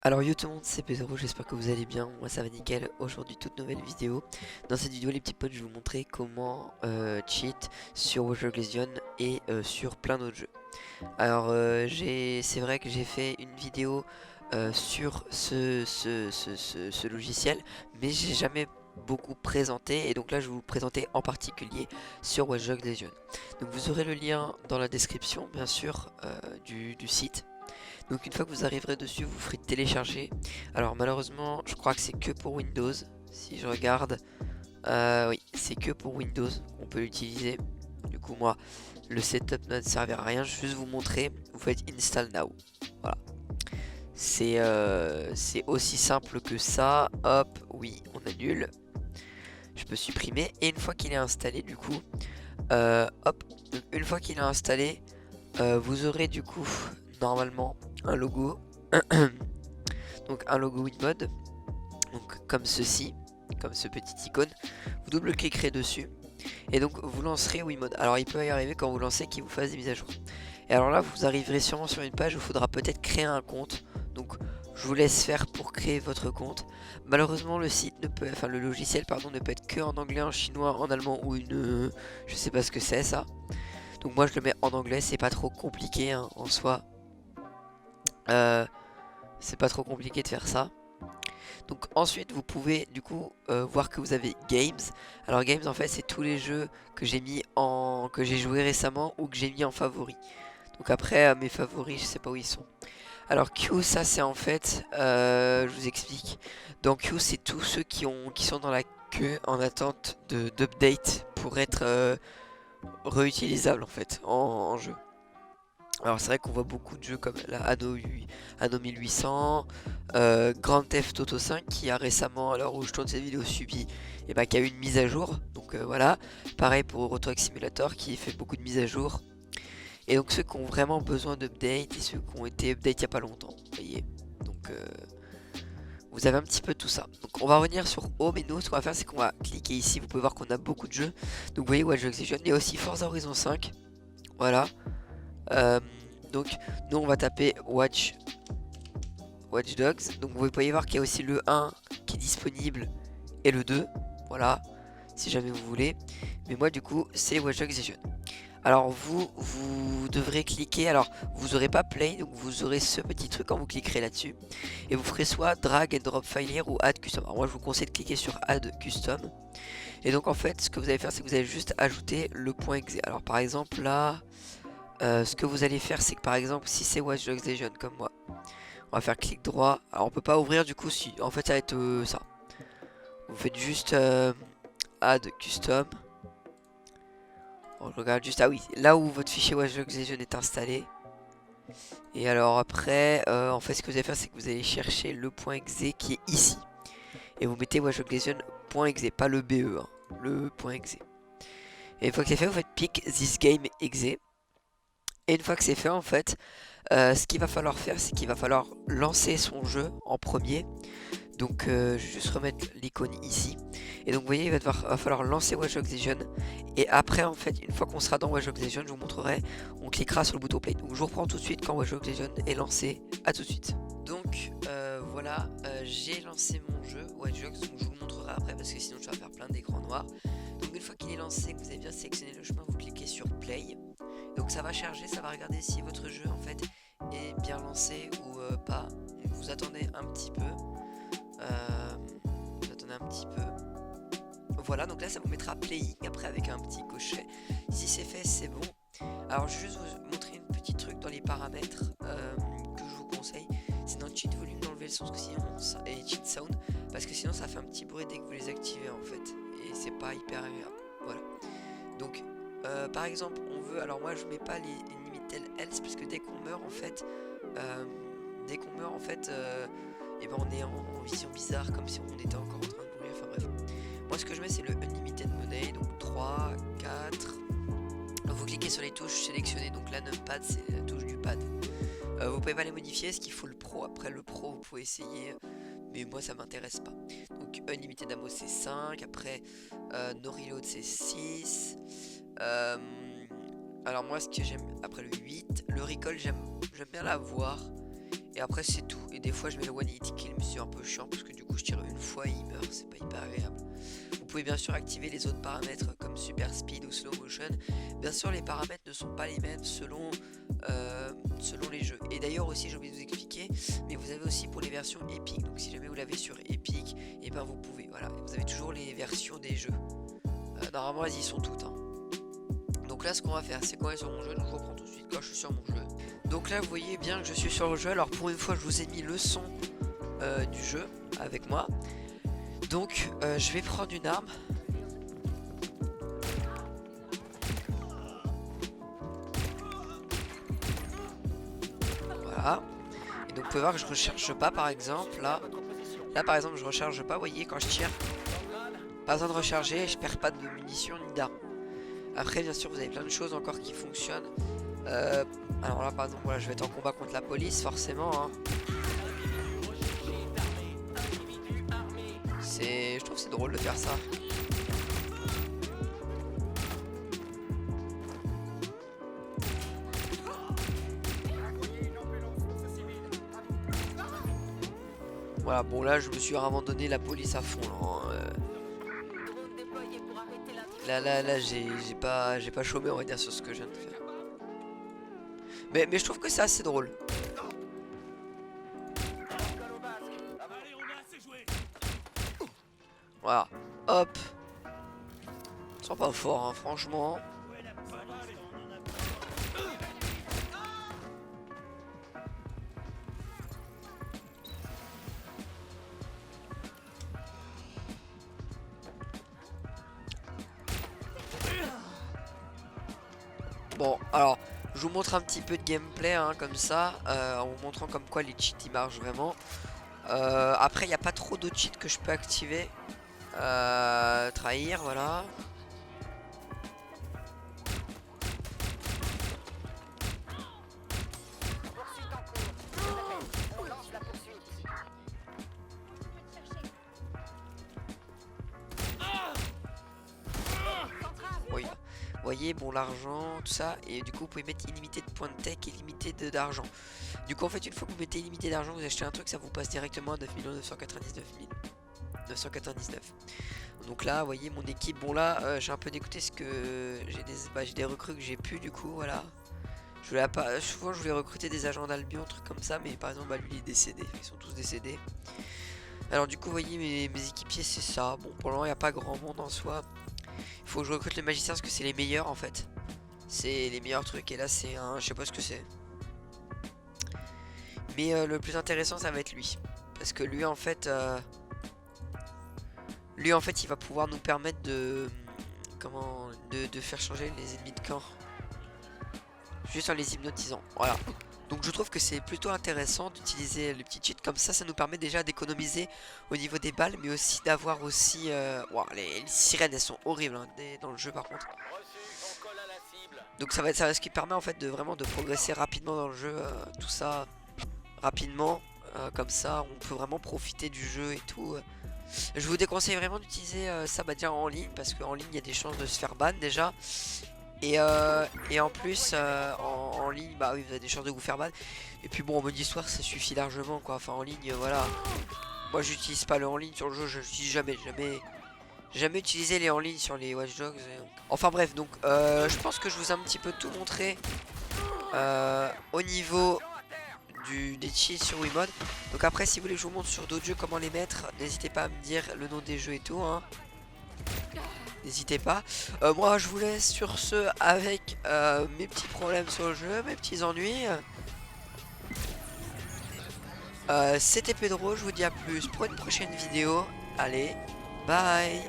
Alors yo tout le monde, c'est Pedro, j'espère que vous allez bien, moi ça va nickel. Aujourd'hui toute nouvelle vidéo. Dans cette vidéo les petits potes, je vais vous montrer comment cheat sur Watch Dogs Legion et sur plein d'autres jeux. Alors c'est vrai que j'ai fait une vidéo sur ce logiciel, mais j'ai jamais beaucoup présenté, et donc là je vais vous le présenter en particulier sur Watch Dogs Legion. Donc vous aurez le lien dans la description bien sûr du site. Donc une fois que vous arriverez dessus, vous ferez télécharger. Alors malheureusement, je crois que c'est que pour Windows. Si je regarde, oui, c'est que pour Windows qu'on peut l'utiliser. Du coup, moi, le setup ne servira à rien. Je vais juste vous montrer. Vous faites Install Now. Voilà. C'est aussi simple que ça. Hop, oui, on annule. Je peux supprimer. Et une fois qu'il est installé, du coup, hop, donc une fois qu'il est installé, vous aurez du coup normalement un logo. Donc un logo Winmode, donc comme ceci, comme ce petit icône. Vous double-cliquerez dessus et donc vous lancerez Wiimote. Alors il peut y arriver quand vous lancez qu'il vous fasse des mises à jour. Et alors là vous arriverez sûrement sur une page où il faudra peut-être créer un compte. Donc je vous laisse faire pour créer votre compte. Malheureusement le site ne peut, enfin le logiciel pardon ne peut être que en anglais, en chinois, en allemand ou je sais pas ce que c'est ça. Donc moi je le mets en anglais, c'est pas trop compliqué hein, en soi. C'est pas trop compliqué de faire ça. Donc ensuite vous pouvez du coup voir que vous avez Games. Alors Games en fait c'est tous les jeux que j'ai mis en que j'ai joué récemment ou que j'ai mis en favori. Donc après mes favoris je sais pas où ils sont. Alors Q ça c'est en fait je vous explique. Dans Q c'est tous ceux qui sont dans la queue en attente d'update pour être réutilisables en fait en jeu. Alors c'est vrai qu'on voit beaucoup de jeux comme la Anno 1800, Grand Theft Auto 5 qui a récemment, à l'heure où je tourne cette vidéo, subi et bah, qui a eu une mise à jour. Donc voilà, pareil pour Euro Truck Simulator qui fait beaucoup de mises à jour. Et donc ceux qui ont vraiment besoin d'update et ceux qui ont été update il n'y a pas longtemps, vous voyez. Donc vous avez un petit peu tout ça. Donc on va revenir sur Home et nous ce qu'on va faire c'est qu'on va cliquer ici, vous pouvez voir qu'on a beaucoup de jeux. Donc vous voyez Watch Dogs Legion, il y a aussi Forza Horizon 5, voilà. Euh, donc nous on va taper Watch Dogs. Donc vous pouvez voir qu'il y a aussi le 1 qui est disponible et le 2. Voilà, si jamais vous voulez. Mais moi du coup c'est Watch Dogs Legion. Alors vous devrez cliquer, alors vous aurez pas play, donc vous aurez ce petit truc quand vous cliquerez là-dessus. Et vous ferez soit drag and drop file here ou add custom. Alors moi je vous conseille de cliquer sur add custom. Et donc en fait ce que vous allez faire c'est que vous allez juste ajouter le point .exe. Alors par exemple là, ce que vous allez faire c'est que par exemple si c'est Watch Dogs Legion comme moi, on va faire clic droit. Alors on peut pas ouvrir du coup si. En fait ça va être ça. Vous faites juste add custom. On regarde juste. Ah oui, là où votre fichier Watch Dogs Legion est installé. Et alors après, en fait ce que vous allez faire c'est que vous allez chercher le point .exe qui est ici. Et vous mettez Watch Dogs Legion .exe, pas le BE, hein, le point .exe. Et une fois que c'est fait, vous faites pick this game exe. Et une fois que c'est fait en fait, ce qu'il va falloir faire c'est qu'il va falloir lancer son jeu en premier. Donc je vais juste remettre l'icône ici. Et donc vous voyez il va falloir lancer Watch Dogs Legion. Et après en fait une fois qu'on sera dans Watch Dogs Legion, je vous montrerai, on cliquera sur le bouton play. Donc je vous reprends tout de suite quand Watch Dogs Legion est lancé. A tout de suite. Donc voilà, j'ai lancé mon jeu Watch Dogs. Donc je vous montrerai après parce que sinon je vais faire plein d'écrans noirs. Donc une fois qu'il est lancé, que vous avez bien sélectionné le chemin, vous cliquez sur play. Donc ça va charger, ça va regarder si votre jeu en fait est bien lancé ou pas. Donc, vous attendez un petit peu. Attendez un petit peu. Voilà, donc là ça vous mettra playing après avec un petit cocher. Si c'est fait, c'est bon. Alors je vais juste vous montrer une petite truc dans les paramètres que je vous conseille. C'est dans cheat volume d'enlever le son et cheat sound parce que sinon ça fait un petit bruit dès que vous les activez en fait. Et c'est pas hyper agréable. Voilà. Donc par exemple on veut. Alors moi je mets pas les limited else parce que dès qu'on meurt en fait. Euh, Dès qu'on meurt en fait. Et ben on est en vision bizarre comme si on était encore en train de mourir, enfin bref. Moi ce que je mets c'est le Unlimited Money, donc 3, 4. Vous cliquez sur les touches sélectionnées, donc la numpad c'est la touche du pad. Vous pouvez pas les modifier, ce qu'il faut le pro, après le pro vous pouvez essayer, mais moi ça m'intéresse pas. Donc Unlimited Ammo c'est 5, après No Reload c'est 6. Alors moi ce que j'aime, après le 8, le recall j'aime bien l'avoir. Et après c'est tout. Et des fois je mets le one hit kill, mais c'est un peu chiant parce que du coup je tire une fois et il meurt, c'est pas hyper agréable. Vous pouvez bien sûr activer les autres paramètres comme super speed ou slow motion. Bien sûr les paramètres ne sont pas les mêmes selon les jeux. Et d'ailleurs aussi j'ai oublié de vous expliquer, mais vous avez aussi pour les versions Epic. Donc si jamais vous l'avez sur Epic, et ben vous pouvez, voilà, vous avez toujours les versions des jeux. Normalement elles y sont toutes hein. Donc là ce qu'on va faire c'est qu'on est sur mon jeu, donc je reprends tout de suite quand je suis sur mon jeu. Donc là vous voyez bien que je suis sur le jeu. Alors pour une fois je vous ai mis le son du jeu avec moi. Donc je vais prendre une arme. Voilà. Et donc vous pouvez voir que je recharge pas par exemple. Là par exemple je recharge pas, vous voyez quand je tire. Pas besoin de recharger, je perds pas de munitions ni d'armes. Après bien sûr vous avez plein de choses encore qui fonctionnent. Alors là par exemple voilà, je vais être en combat contre la police forcément hein. Je trouve que c'est drôle de faire ça. Voilà, bon là je me suis vraiment donné la police à fond là j'ai pas chômé on va dire sur ce que je viens de faire. Mais je trouve que c'est assez drôle. Voilà, hop. Ils sont pas forts hein, franchement. Bon, alors, je vous montre un petit peu de gameplay hein, comme ça, en vous montrant comme quoi les cheats ils marchent vraiment. Après, il n'y a pas trop de cheats que je peux activer. Trahir, voilà. Oui. Vous voyez, bon, l'argent, tout ça, et du coup, vous pouvez mettre illimité de points de tech et illimité d'argent. Du coup, en fait, une fois que vous mettez illimité d'argent, vous achetez un truc, ça vous passe directement à 9 999 999. Donc là, vous voyez, mon équipe, bon là, j'ai un peu dégoûté ce que j'ai des recrues que j'ai pu, du coup, voilà. Je voulais pas, souvent, je voulais recruter des agents d'Albion, trucs comme ça, mais par exemple, bah, lui, il est décédé, ils sont tous décédés. Alors, du coup, vous voyez, mes équipiers, c'est ça. Bon, pour le moment, il n'y a pas grand monde en soi. Il faut que je recrute le magicien parce que c'est les meilleurs en fait. C'est les meilleurs trucs et là c'est un... Je sais pas ce que c'est. Mais le plus intéressant ça va être lui. Parce que lui en fait... Lui en fait il va pouvoir nous permettre de... Comment... De faire changer les ennemis de camp. Juste en les hypnotisant. Voilà. Donc je trouve que c'est plutôt intéressant d'utiliser le petit cheat comme ça nous permet déjà d'économiser au niveau des balles, mais aussi d'avoir aussi... Wow, les sirènes elles sont horribles hein, dans le jeu par contre. Donc ça va être ce qui permet en fait de vraiment de progresser rapidement dans le jeu, tout ça rapidement, comme ça on peut vraiment profiter du jeu et tout. Je vous déconseille vraiment d'utiliser ça déjà en ligne parce qu'en ligne il y a des chances de se faire ban déjà. Et en plus en ligne bah oui vous avez des chances de vous faire ban. Et puis bon en mode histoire ça suffit largement quoi. Enfin en ligne voilà. Moi j'utilise pas le en ligne sur le jeu, je l'utilise jamais utilisé les en ligne sur les Watch Dogs. Enfin bref donc je pense que je vous ai un petit peu tout montré au niveau des cheats sur Wiimote. Donc après si vous voulez que je vous montre sur d'autres jeux comment les mettre, n'hésitez pas à me dire le nom des jeux et tout hein. N'hésitez pas. Moi je vous laisse sur ce avec mes petits problèmes sur le jeu, mes petits ennuis. C'était Pedro, je vous dis à plus pour une prochaine vidéo. Allez, bye.